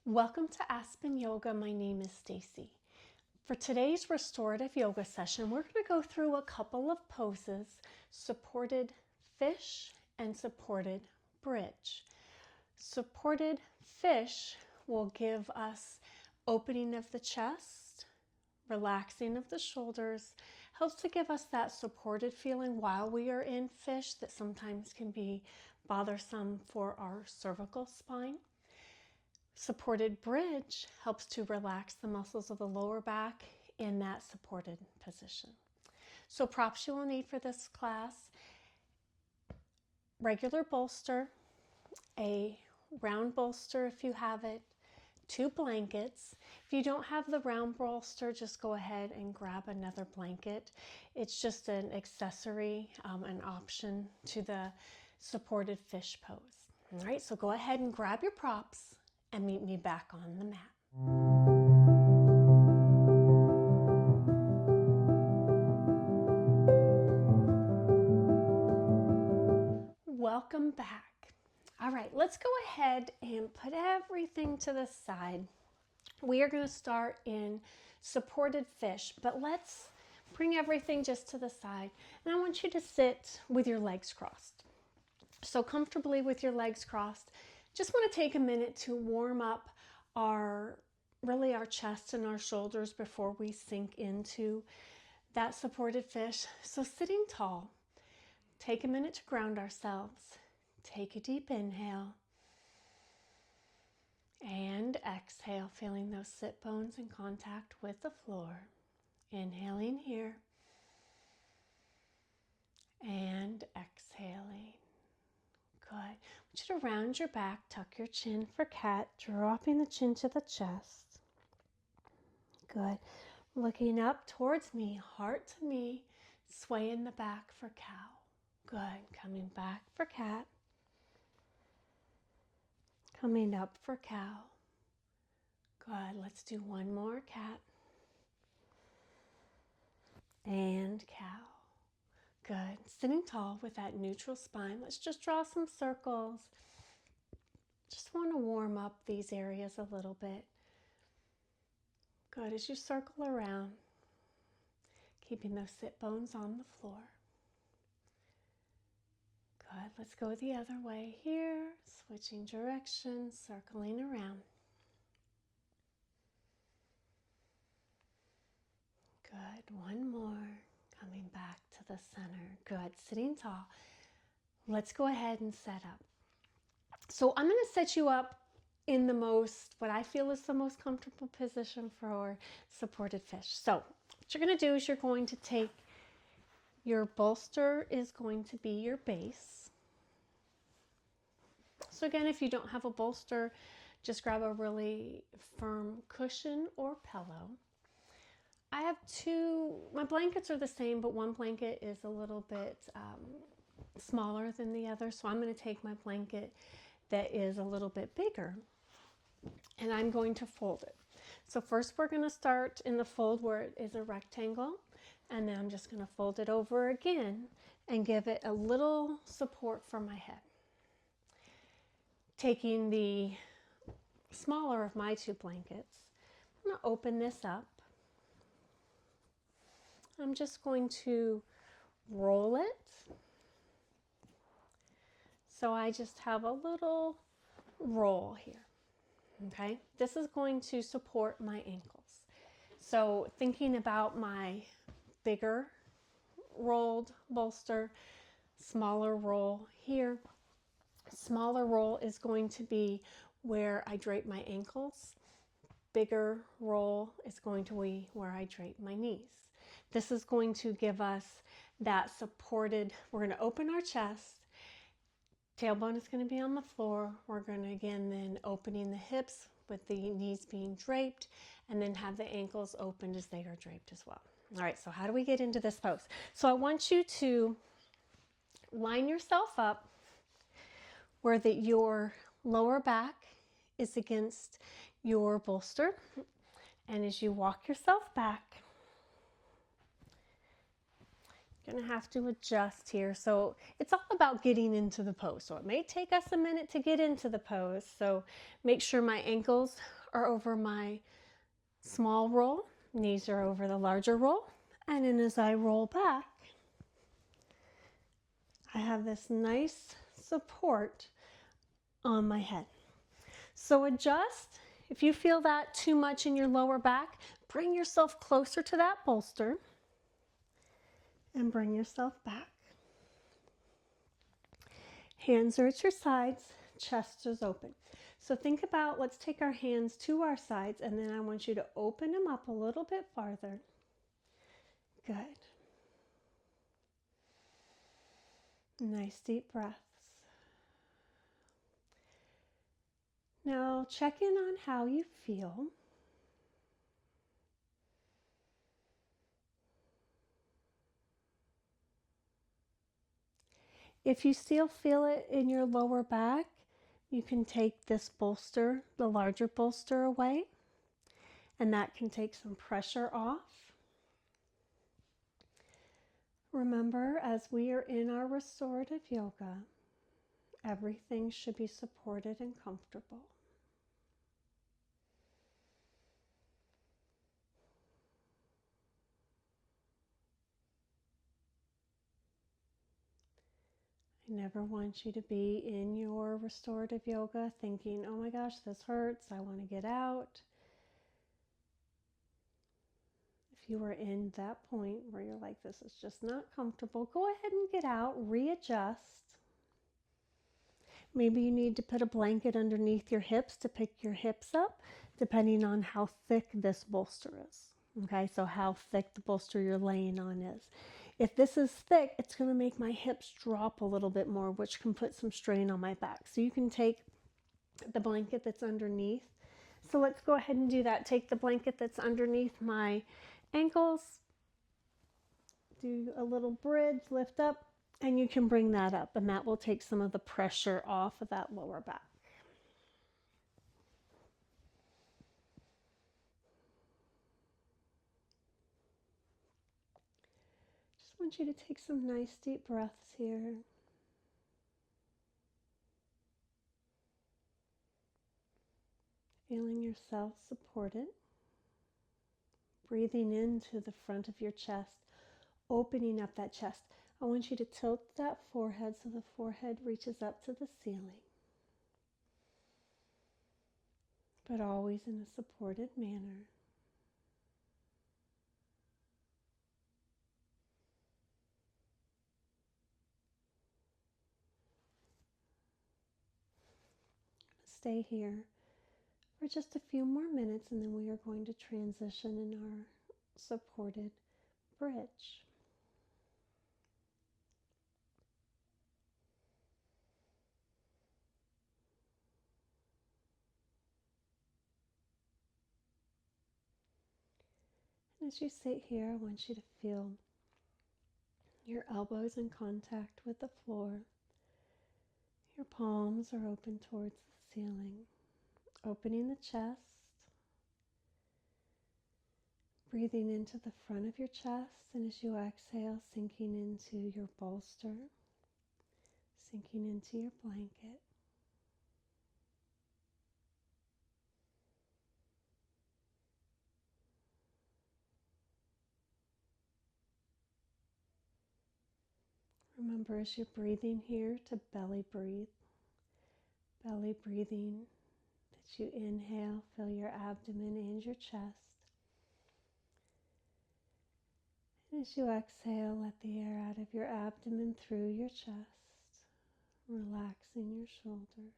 Welcome to Aspen Yoga. My name is Stacy. For today's restorative yoga session, we're going to go through a couple of poses: supported fish and supported bridge. Supported fish will give us opening of the chest, relaxing of the shoulders, helps to give us that supported feeling while we are in fish that sometimes can be bothersome for our cervical spine. Supported bridge helps to relax the muscles of the lower back in that supported position. So props you will need for this class: regular bolster, a round bolster if you have it, 2 blankets. If you don't have the round bolster, just go ahead and grab another blanket. It's just an accessory, an option to the supported fish pose. All right, so go ahead and grab your props and meet me back on the mat. Welcome back. All right, let's go ahead and put everything to the side. We are going to start in supported fish, but let's bring everything just to the side. And I want you to sit with your legs crossed. So comfortably with your legs crossed. Just want to take a minute to warm up our chest and our shoulders before we sink into that supported fish. So sitting tall, take a minute to ground ourselves. Take a deep inhale and exhale, feeling those sit bones in contact with the floor. Inhaling here and exhaling. Good. I want you to round your back, tuck your chin for cat, dropping the chin to the chest. Good. Looking up towards me, heart to me, sway in the back for cow. Good. Coming back for cat. Coming up for cow. Good. Let's do one more cat. And cow. Good. Sitting tall with that neutral spine. Let's just draw some circles. Just want to warm up these areas a little bit. Good. As you circle around, keeping those sit bones on the floor. Good. Let's go the other way here. Switching directions, circling around. Good. One more. Coming back to the center. Good. Sitting tall. Let's go ahead and set up. So I'm going to set you up in what I feel is the most comfortable position for supported fish. So what you're going to do is you're going to take your bolster is going to be your base. So again, if you don't have a bolster, just grab a really firm cushion or pillow. I have my blankets are the same, but one blanket is a little bit smaller than the other. So I'm going to take my blanket that is a little bit bigger and I'm going to fold it. So first we're going to start in the fold where it is a rectangle, and then I'm just going to fold it over again and give it a little support for my head. Taking the smaller of my 2 blankets, I'm going to open this up. I'm just going to roll it. So I just have a little roll here. Okay, this is going to support my ankles. So thinking about my bigger rolled bolster, smaller roll here. Smaller roll is going to be where I drape my ankles. Bigger roll is going to be where I drape my knees. This is going to give us that supported, we're going to open our chest. Tailbone is going to be on the floor. We're going to again then opening the hips with the knees being draped, and then have the ankles opened as they are draped as well. All right, so how do we get into this pose? So I want you to line yourself up where your lower back is against your bolster. And as you walk yourself back, Gonna have to adjust here. So it's all about getting into the pose. So it may take us a minute to get into the pose. So make sure my ankles are over my small roll, knees are over the larger roll. And then as I roll back, I have this nice support on my head. So adjust. If you feel that too much in your lower back, bring yourself closer to that bolster and bring yourself back. Hands are at your sides, chest is open. So think about, let's take our hands to our sides, and then I want you to open them up a little bit farther. Good. Nice deep breaths. Now check in on how you feel. If you still feel it in your lower back, you can take this bolster, the larger bolster, away, and that can take some pressure off. Remember, as we are in our restorative yoga, everything should be supported and comfortable. I never want you to be in your restorative yoga thinking, oh my gosh, this hurts, I want to get out. If you are in that point where you're like, this is just not comfortable, go ahead and get out, readjust. Maybe you need to put a blanket underneath your hips to pick your hips up, depending on how thick this bolster is. Okay, so how thick the bolster you're laying on is. If this is thick, it's going to make my hips drop a little bit more, which can put some strain on my back. So you can take the blanket that's underneath. So let's go ahead and do that. Take the blanket that's underneath my ankles, do a little bridge, lift up, and you can bring that up, and that will take some of the pressure off of that lower back. Just want you to take some nice deep breaths here. Feeling yourself supported. Breathing into the front of your chest, opening up that chest. I want you to tilt that forehead so the forehead reaches up to the ceiling, but always in a supported manner. Stay here for just a few more minutes, and then we are going to transition in our supported bridge. And as you sit here, I want you to feel your elbows in contact with the floor. Your palms are open towards the ceiling, opening the chest, breathing into the front of your chest, and as you exhale, sinking into your bolster, sinking into your blanket. Remember, as you're breathing here, to belly breathe. Belly breathing, that you inhale, fill your abdomen and your chest. And as you exhale, let the air out of your abdomen through your chest, relaxing your shoulders.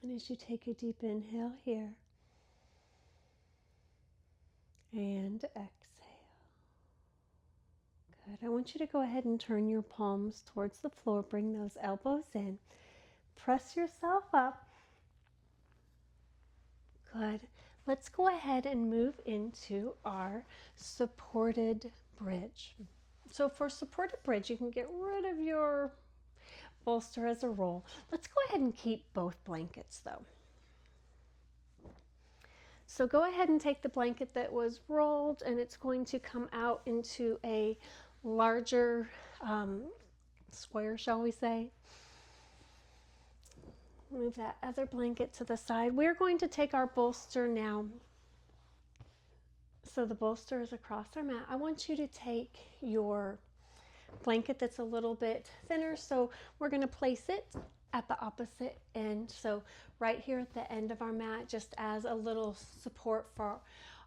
And as you take a deep inhale here and exhale. Good. I want you to go ahead and turn your palms towards the floor. Bring those elbows in. Press yourself up. Good. Let's go ahead and move into our supported bridge. So for supported bridge, you can get rid of your bolster as a roll. Let's go ahead and keep both blankets though. So go ahead and take the blanket that was rolled, and it's going to come out into a larger square, shall we say. Move that other blanket to the side. We're going to take our bolster now. So the bolster is across our mat. I want you to take your blanket that's a little bit thinner, so we're going to place it at the opposite end. So right here at the end of our mat, just as a little support for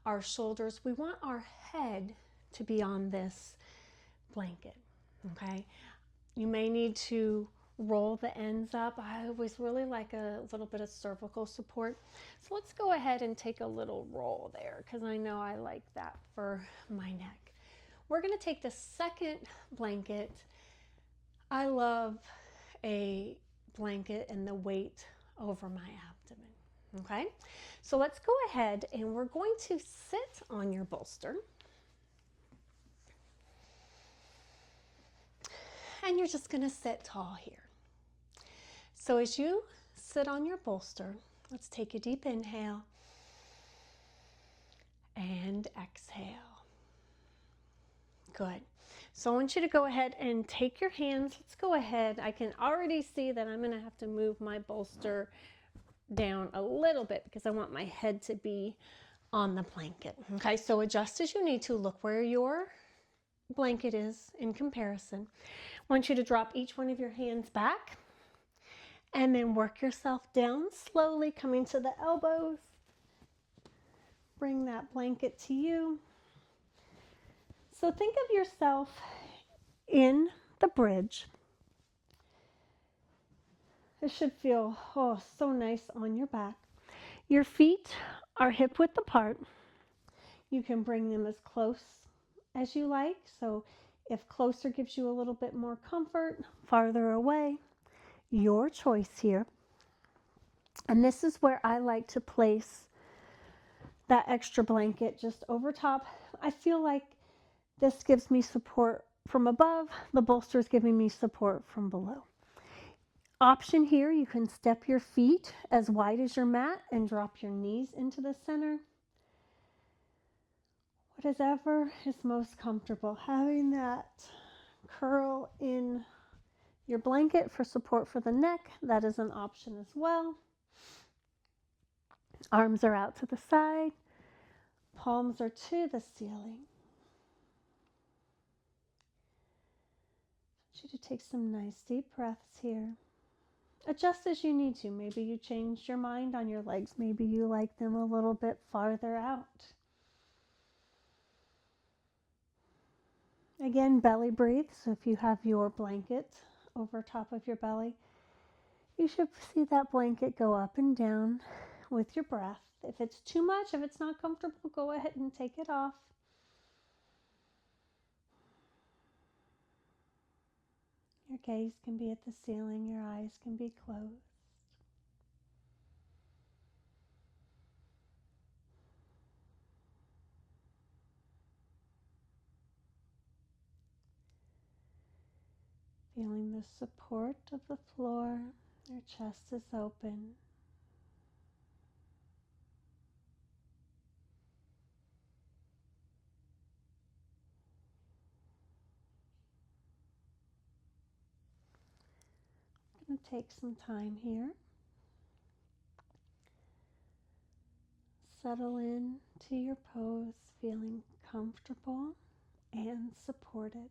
our shoulders. We want our head to be on this blanket, okay? You may need to roll the ends up. I always really like a little bit of cervical support. So let's go ahead and take a little roll there, because I know I like that for my neck. We're going to take the second blanket. I love a blanket and the weight over my abdomen. Okay, so let's go ahead and we're going to sit on your bolster. And you're just going to sit tall here. So as you sit on your bolster, let's take a deep inhale and exhale. Good. So I want you to go ahead and take your hands. Let's go ahead. I can already see that I'm going to have to move my bolster down a little bit because I want my head to be on the blanket. Okay, so adjust as you need to. Look where your blanket is in comparison. I want you to drop each one of your hands back and then work yourself down slowly, coming to the elbows. Bring that blanket to you. So think of yourself in the bridge. It should feel so nice on your back. Your feet are hip width apart. You can bring them as close as you like. So if closer gives you a little bit more comfort, farther away, your choice here. And this is where I like to place that extra blanket just over top. I feel like this gives me support from above. The bolster is giving me support from below. Option here, you can step your feet as wide as your mat and drop your knees into the center. Whatever is most comfortable. Having that curl in your blanket for support for the neck, that is an option as well. Arms are out to the side. Palms are to the ceiling. I want you to take some nice deep breaths here. Adjust as you need to. Maybe you changed your mind on your legs. Maybe you like them a little bit farther out. Again, belly breathe. So if you have your blanket over top of your belly, you should see that blanket go up and down with your breath. If it's too much, if it's not comfortable, go ahead and take it off. Your gaze can be at the ceiling. Your eyes can be closed. Feeling the support of the floor. Your chest is open. I'm going to take some time here. Settle in to your pose, feeling comfortable and supported.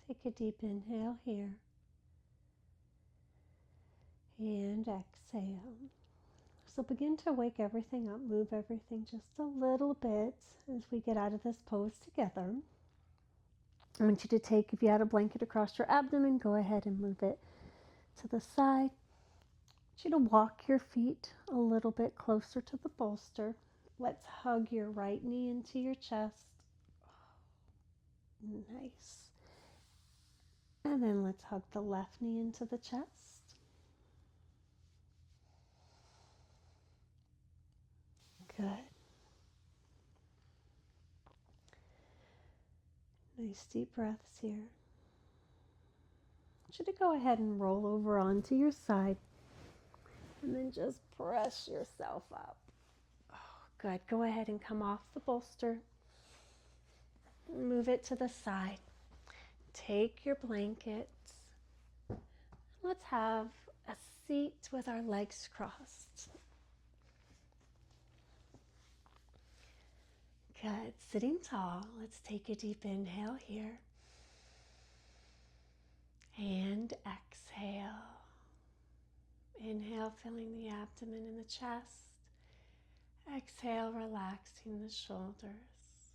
Take a deep inhale here. And exhale. So begin to wake everything up, move everything just a little bit as we get out of this pose together. I want you to take, if you had a blanket across your abdomen, go ahead and move it to the side. I want you to walk your feet a little bit closer to the bolster. Let's hug your right knee into your chest. Nice. And then let's hug the left knee into the chest. Good. Nice deep breaths here. I want you to go ahead and roll over onto your side and then just press yourself up. Oh, good. Go ahead and come off the bolster. Move it to the side. Take your blankets. Let's have a seat with our legs crossed. Good. Sitting tall. Let's take a deep inhale here. And exhale. Inhale, filling the abdomen and the chest. Exhale, relaxing the shoulders.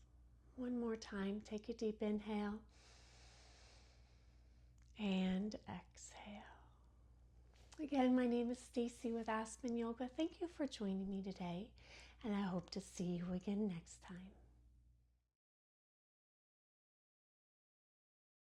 One more time. Take a deep inhale. And exhale. Again, my name is Stacy with Aspen Yoga. Thank you for joining me today, and I hope to see you again next time.